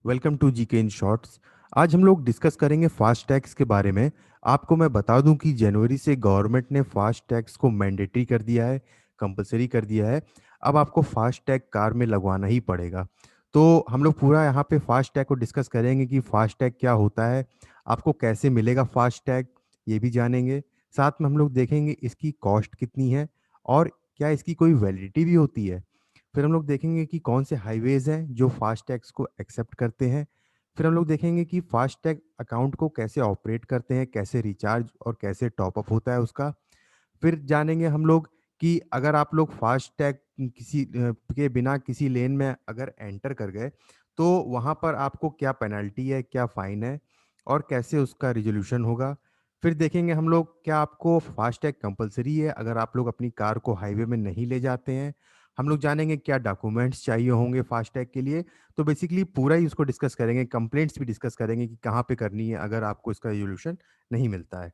Welcome to GK in shorts. आज हम लोग डिस्कस करेंगे फास्ट टैग्स के बारे में। आपको मैं बता दूं कि जनवरी से गवर्नमेंट ने फास्ट टैग्स को मैंडेटरी कर दिया है, कंपलसरी कर दिया है। अब आपको फास्ट टैग कार में लगवाना ही पड़ेगा। तो हम लोग पूरा यहाँ पे फास्ट टैग को डिस्कस करेंगे कि फास्ट टैग क्या होता है, आपको कैसे मिलेगा फास्ट टैग, ये भी जानेंगे। साथ में हम लोग देखेंगे इसकी कॉस्ट कितनी है और क्या इसकी कोई वैलिडिटी भी होती है। फिर हम लोग देखेंगे कि कौन से हाईवेज हैं जो फास्ट टैग्स को एक्सेप्ट करते हैं। फिर हम लोग देखेंगे कि फास्ट टैग अकाउंट को कैसे ऑपरेट करते हैं, कैसे रिचार्ज और कैसे टॉपअप होता है उसका। फिर जानेंगे हम लोग कि अगर आप लोग फास्ट टैग किसी के बिना किसी लेन में अगर एंटर कर गए तो वहाँ पर आपको क्या पेनल्टी है, क्या फ़ाइन है और कैसे उसका रिजोल्यूशन होगा। फिर देखेंगे हम लोग क्या आपको फास्ट टैग कंपलसरी है अगर आप लोग अपनी कार को हाईवे में नहीं ले जाते हैं। हम लोग जानेंगे क्या डॉक्यूमेंट्स चाहिए होंगे फास्ट टैग के लिए। तो बेसिकली पूरा ही उसको डिस्कस करेंगे, कंप्लेंट्स भी डिस्कस करेंगे कि कहाँ पे करनी है अगर आपको इसका रिजोल्यूशन नहीं मिलता है।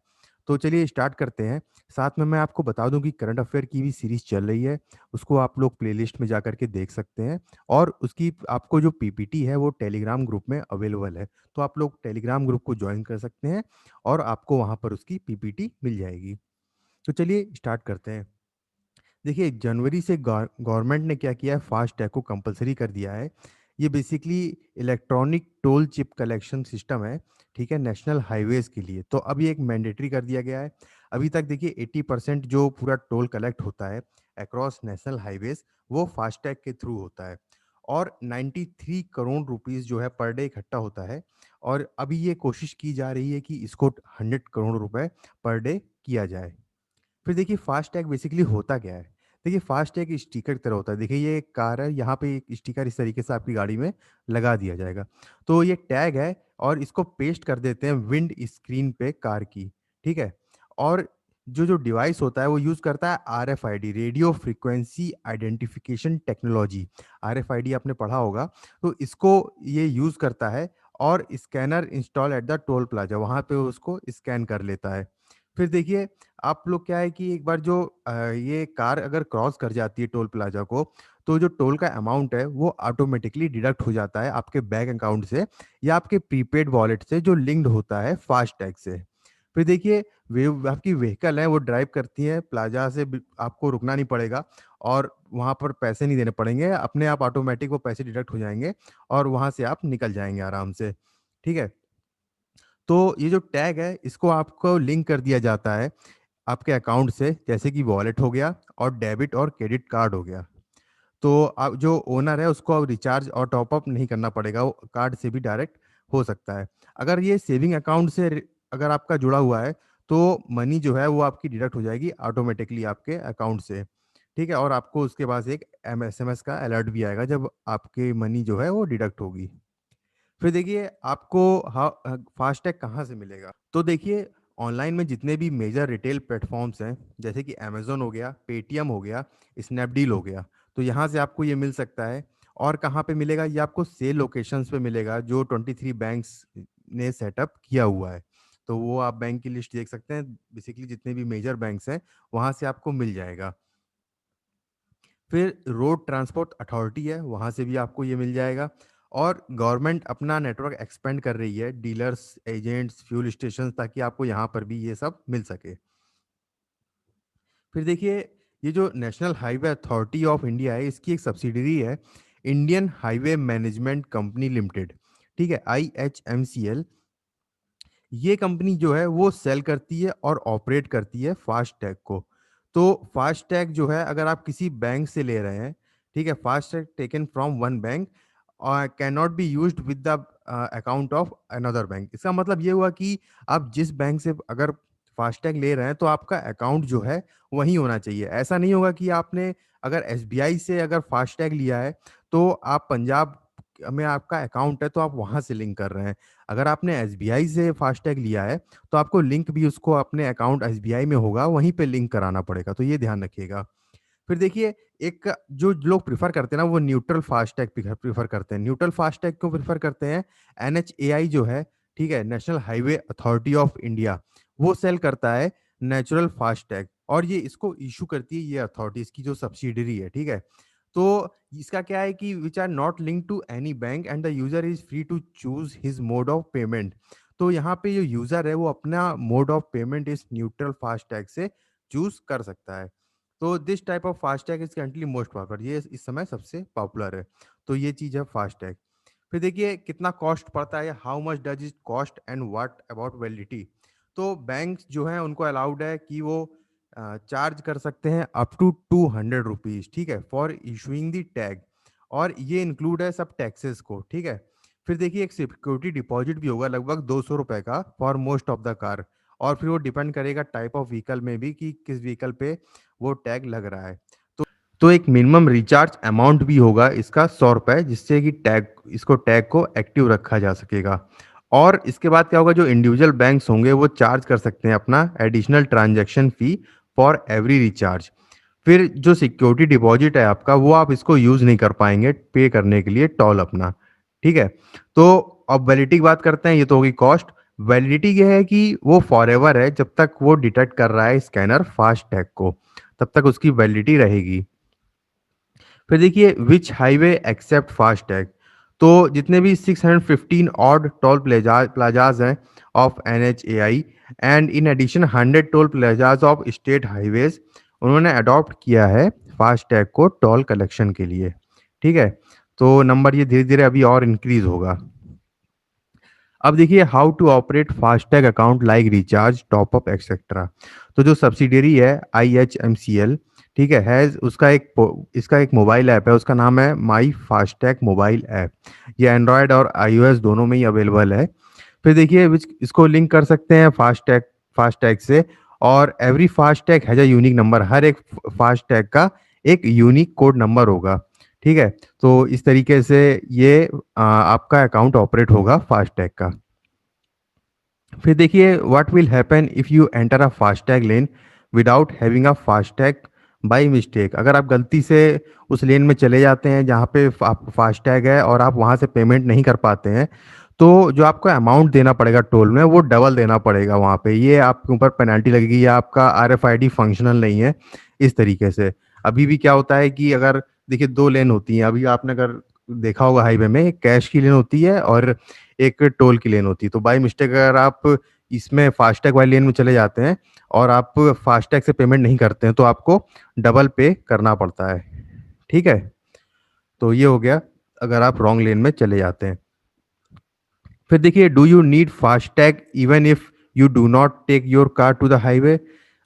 तो चलिए स्टार्ट करते हैं। साथ में मैं आपको बता दूं कि करंट अफेयर की भी सीरीज चल रही है, उसको आप लोग प्लेलिस्ट में जा करके देख सकते हैं। और उसकी आपको जो पीपीटी है वो टेलीग्राम ग्रुप में अवेलेबल है, तो आप लोग टेलीग्राम ग्रुप को ज्वाइन कर सकते हैं और आपको वहाँ पर उसकी पीपीटी मिल जाएगी। तो चलिए स्टार्ट करते हैं। देखिए जनवरी से गवर्नमेंट ने क्या किया है, फास्ट टैग को कंपलसरी कर दिया है। ये basically electronic toll chip collection system है, ठीक है, नेशनल हाईवेज के लिए। तो अभी एक मैंडेटरी कर दिया गया है। अभी तक देखिए 80% जो पूरा टोल कलेक्ट होता है अक्रॉस नेशनल हाईवेज वो फास्टैग के थ्रू होता है। और 93 करोड़ रुपीस जो है पर डे इकट्ठा होता है। और अभी ये कोशिश की जा रही है कि इसको 100 करोड़ रुपए पर डे किया जाए। फिर देखिए फास्टैग बेसिकली होता क्या है। देखिए फास्टैग स्टिकर की तरह होता है। देखिए ये एक कार है, यहाँ पे एक स्टिकर इस तरीके से आपकी गाड़ी में लगा दिया जाएगा। तो ये टैग है और इसको पेस्ट कर देते हैं विंड स्क्रीन पे कार की, ठीक है। और जो जो डिवाइस होता है वो यूज़ करता है RFID, radio frequency identification technology. RFID आपने पढ़ा होगा। तो इसको ये यूज़ करता है और scanner install at the toll plaza, वहाँ पे उसको स्कैन कर लेता है। फिर देखिए आप लोग क्या है कि एक बार जो ये कार अगर क्रॉस कर जाती है टोल प्लाजा को, तो जो टोल का अमाउंट है वो ऑटोमेटिकली डिडक्ट हो जाता है आपके बैंक अकाउंट से या आपके प्रीपेड वॉलेट से जो लिंक्ड होता है फास्ट टैग से। फिर देखिए वे आपकी व्हीकल है वो ड्राइव करती है प्लाजा से, आपको रुकना नहीं पड़ेगा और वहाँ पर पैसे नहीं देने पड़ेंगे, अपने आप ऑटोमेटिक वो पैसे डिडक्ट हो जाएंगे और वहाँ से आप निकल जाएंगे आराम से, ठीक है। तो ये जो टैग है इसको आपको लिंक कर दिया जाता है आपके अकाउंट से, जैसे कि वॉलेट हो गया और डेबिट और क्रेडिट कार्ड हो गया। तो आप जो ओनर है उसको अब रिचार्ज और टॉप अप नहीं करना पड़ेगा, वो कार्ड से भी डायरेक्ट हो सकता है। अगर ये सेविंग अकाउंट से अगर आपका जुड़ा हुआ है तो मनी जो है वो आपकी डिडक्ट हो जाएगी ऑटोमेटिकली आपके अकाउंट से, ठीक है। और आपको उसके बाद एक एसएमएस का अलर्ट भी आएगा जब आपके मनी जो है वो डिडक्ट होगी। फिर देखिए आपको फास्टैग कहाँ से मिलेगा। तो देखिए ऑनलाइन में जितने भी मेजर रिटेल प्लेटफॉर्म्स हैं, जैसे कि अमेजोन हो गया, पेटीएम हो गया, स्नैपडील हो गया, तो यहाँ से आपको ये मिल सकता है। और कहाँ पे मिलेगा, ये आपको सेल लोकेशंस पे मिलेगा जो 23 बैंक्स ने सेटअप किया हुआ है। तो वो आप बैंक की लिस्ट देख सकते हैं, बेसिकली जितने भी मेजर बैंक्स हैं वहाँ से आपको मिल जाएगा। फिर रोड ट्रांसपोर्ट अथॉरिटी है, वहाँ से भी आपको ये मिल जाएगा। और गवर्नमेंट अपना नेटवर्क एक्सपेंड कर रही है, डीलर्स, एजेंट्स, फ्यूल स्टेशन, ताकि आपको यहाँ पर भी ये सब मिल सके। फिर देखिए ये जो national highway authority of India है इसकी एक सब्सिडरी है, Indian highway management company limited, ठीक है, IHMCL। ये कंपनी जो है वो सेल करती है और ऑपरेट करती है फास्ट टैग को। तो फास्ट टैग जो है अगर आप किसी बैंक से ले रहे हैं, ठीक है, fast tag taken from one bank can not be used with the account of another bank. इसका मतलब ये हुआ कि आप जिस बैंक से अगर फास्टैग ले रहे हैं तो आपका अकाउंट जो है वही होना चाहिए। ऐसा नहीं होगा कि आपने अगर एसबीआई से अगर फास्टैग लिया है तो आप पंजाब में आपका अकाउंट है तो आप वहां से लिंक कर रहे हैं। अगर आपने एसबीआई से फास्टैग लिया है तो आपको लिंक भी उसको अपने अकाउंट एसबीआई में होगा वहीं पे लिंक कराना पड़ेगा, तो ये ध्यान रखिएगा। फिर देखिए एक जो लोग प्रीफर करते हैं ना वो न्यूट्रल फास्टैग प्रीफर करते हैं। न्यूट्रल फास्टैग क्यों प्रीफर करते हैं, एनएचएआई जो है, ठीक है, national highway authority of India, वो सेल करता है नेचुरल फास्टैग और ये इसको इशू करती है ये अथॉरिटी, इसकी जो सब्सिडरी है, ठीक है। तो इसका क्या है कि which are not link to any bank and the user is free to choose his mode of payment. तो यहाँ पे जो यूजर है वो अपना मोड ऑफ पेमेंट इस न्यूट्रल फास्टैग से चूज कर सकता है। तो this type of FASTag is currently most popular, ये इस समय सबसे पॉपुलर है। तो ये चीज़ है फास्टैग। फिर देखिए कितना कॉस्ट पड़ता है, how much does it cost and what about validity. तो बैंक्स जो हैं उनको अलाउड है कि वो चार्ज कर सकते हैं अप टू 200 रुपीज़, ठीक है, फॉर इशूइंग द टैग। और ये इंक्लूड है सब टैक्सेस को, ठीक है। फिर देखिए एक सिक्योरिटी डिपॉजिट भी होगा लगभग 200 रुपये का for most of the car. और फिर वो डिपेंड करेगा टाइप ऑफ व्हीकल में भी कि किस व्हीकल पे वो टैग लग रहा है। तो एक मिनिमम रिचार्ज अमाउंट भी होगा इसका 100 रुपये, जिससे कि टैग को एक्टिव रखा जा सकेगा। और इसके बाद क्या होगा, जो इंडिविजुअल बैंक्स होंगे वो चार्ज कर सकते हैं अपना additional transaction fee for every recharge. फिर जो सिक्योरिटी डिपॉजिट है आपका, वो आप इसको यूज़ नहीं कर पाएंगे पे करने के लिए टोल अपना, ठीक है। तो अब वैलिडिटी की बात करते हैं, ये तो होगी कॉस्ट। वैलिडिटी ये है कि वो फॉरएवर है, जब तक वो डिटेक्ट कर रहा है स्कैनर फास्ट टैग को, तब तक उसकी वैलिडिटी रहेगी। फिर देखिए which highway accept FASTag. तो जितने भी 615 ऑड टोल प्लाजाज हैं of NHAI and in addition 100 toll plazas of state highways, उन्होंने अडॉप्ट किया है फास्ट टैग को टोल कलेक्शन के लिए, ठीक है। तो नंबर ये धीरे धीरे अभी और इंक्रीज होगा। अब देखिए how to operate FASTag account like recharge top up etcetera. तो जो सब्सिडियरी है IHMCL, ठीक है, हैज़ इसका एक मोबाइल ऐप है, उसका नाम है माई फास्टैग मोबाइल ऐप। ये एंड्रॉयड और iOS दोनों में ही अवेलेबल है। फिर देखिए इसको लिंक कर सकते हैं फास्टैग से। और every FASTag has a unique number, हर एक फास्टैग का एक यूनिक कोड नंबर होगा, ठीक है। तो इस तरीके से ये आपका अकाउंट ऑपरेट होगा फास्टैग का। फिर देखिए what will happen if you enter a FASTag lane without having a FASTag by mistake. अगर आप गलती से उस लेन में चले जाते हैं जहाँ पे फास्टैग है और आप वहाँ से पेमेंट नहीं कर पाते हैं, तो जो आपको अमाउंट देना पड़ेगा टोल में वो डबल देना पड़ेगा वहाँ पे। ये आपके ऊपर पेनल्टी लगेगी, या आपका RFID फंक्शनल नहीं है इस तरीके से। अभी भी क्या होता है कि अगर देखिए दो लेन होती हैं, अभी आपने अगर देखा होगा हाईवे में, एक कैश की लेन होती है और एक टोल की लेन होती है। तो बाय मिस्टेक अगर आप इसमें फास्टैग वाली लेन में चले जाते हैं और आप फास्टैग से पेमेंट नहीं करते हैं, तो आपको डबल पे करना पड़ता है, ठीक है। तो ये हो गया अगर आप रॉन्ग लेन में चले जाते हैं। फिर देखिए do you need FASTag even if you do not take your car to the highway.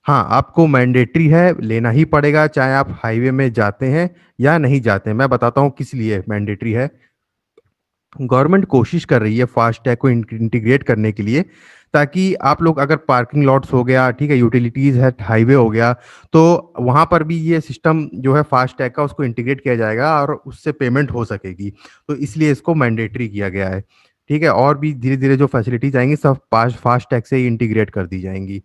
हाँ, आपको मैंडेटरी है, लेना ही पड़ेगा चाहे आप हाईवे में जाते हैं या नहीं जाते हैं। मैं बताता हूँ किस लिए मैंडेटरी है। गवर्नमेंट कोशिश कर रही है फास्टैग को इंटीग्रेट करने के लिए, ताकि आप लोग अगर पार्किंग लॉट्स हो गया, ठीक है, यूटिलिटीज है, हाईवे हो गया, तो वहाँ पर भी ये सिस्टम जो है फास्टैग का उसको इंटीग्रेट किया जाएगा और उससे पेमेंट हो सकेगी। तो इसलिए इसको मैंडेटरी किया गया है, ठीक है। और भी धीरे धीरे जो फैसिलिटीज आएंगी सब फास्टैग से ही इंटीग्रेट कर दी जाएंगी।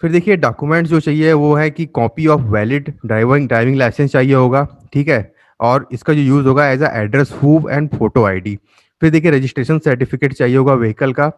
फिर देखिए डॉक्यूमेंट्स जो चाहिए वो है कि copy of valid driving licence चाहिए होगा, ठीक है। और इसका जो यूज़ होगा as a address proof and photo ID. फिर देखिए रजिस्ट्रेशन सर्टिफिकेट चाहिए होगा व्हीकल का,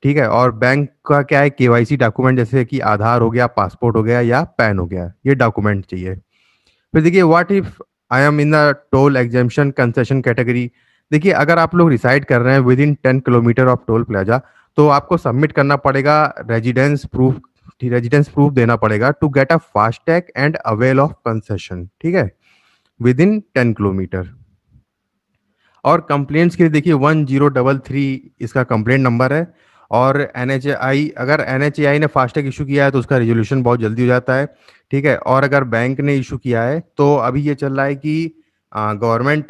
ठीक है। और बैंक का क्या है, KYC डॉक्यूमेंट जैसे कि आधार हो गया, पासपोर्ट हो गया या पैन हो गया, ये डॉक्यूमेंट चाहिए। फिर देखिए what if I am in the toll exemption concession category. देखिए अगर आप लोग रिसाइड कर रहे हैं within 10 kilometre of toll plaza, तो आपको सबमिट करना पड़ेगा रेजिडेंस प्रूफ देना पड़ेगा to get a FASTag and avail of concession, ठीक है, विद इन 10 किलोमीटर। और कंप्लेंट्स के लिए देखिए 1033 इसका कंप्लेंट नंबर है। और अगर NHAI ने फास्टैग इशू किया है तो उसका रिजोल्यूशन बहुत जल्दी हो जाता है, ठीक है। और अगर बैंक ने इशू किया है तो अभी ये चल रहा है कि गवर्नमेंट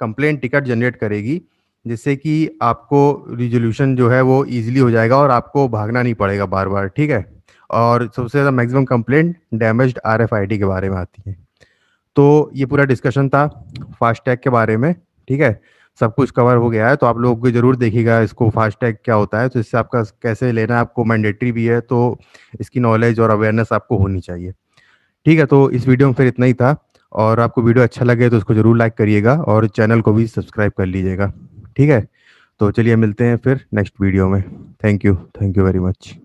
कंप्लेंट टिकट जनरेट करेगी, जिससे कि आपको रिजोल्यूशन जो है वो इजीली हो जाएगा और आपको भागना नहीं पड़ेगा बार बार, ठीक है। और सबसे ज़्यादा मैक्सिमम कंप्लेंट डैमेज्ड RFID के बारे में आती है। तो ये पूरा डिस्कशन था फास्टैग के बारे में, ठीक है। सब कुछ कवर हो गया है, तो आप लोग ज़रूर देखिएगा इसको फास्टैग क्या होता है, तो इससे आपका कैसे लेना है, आपको मैंडेटरी भी है, तो इसकी नॉलेज और अवेयरनेस आपको होनी चाहिए, ठीक है। तो इस वीडियो में फिर इतना ही था। और आपको वीडियो अच्छा लगे तो इसको ज़रूर लाइक करिएगा और चैनल को भी सब्सक्राइब कर लीजिएगा, ठीक है। तो चलिए मिलते हैं फिर नेक्स्ट वीडियो में। Thank you very much.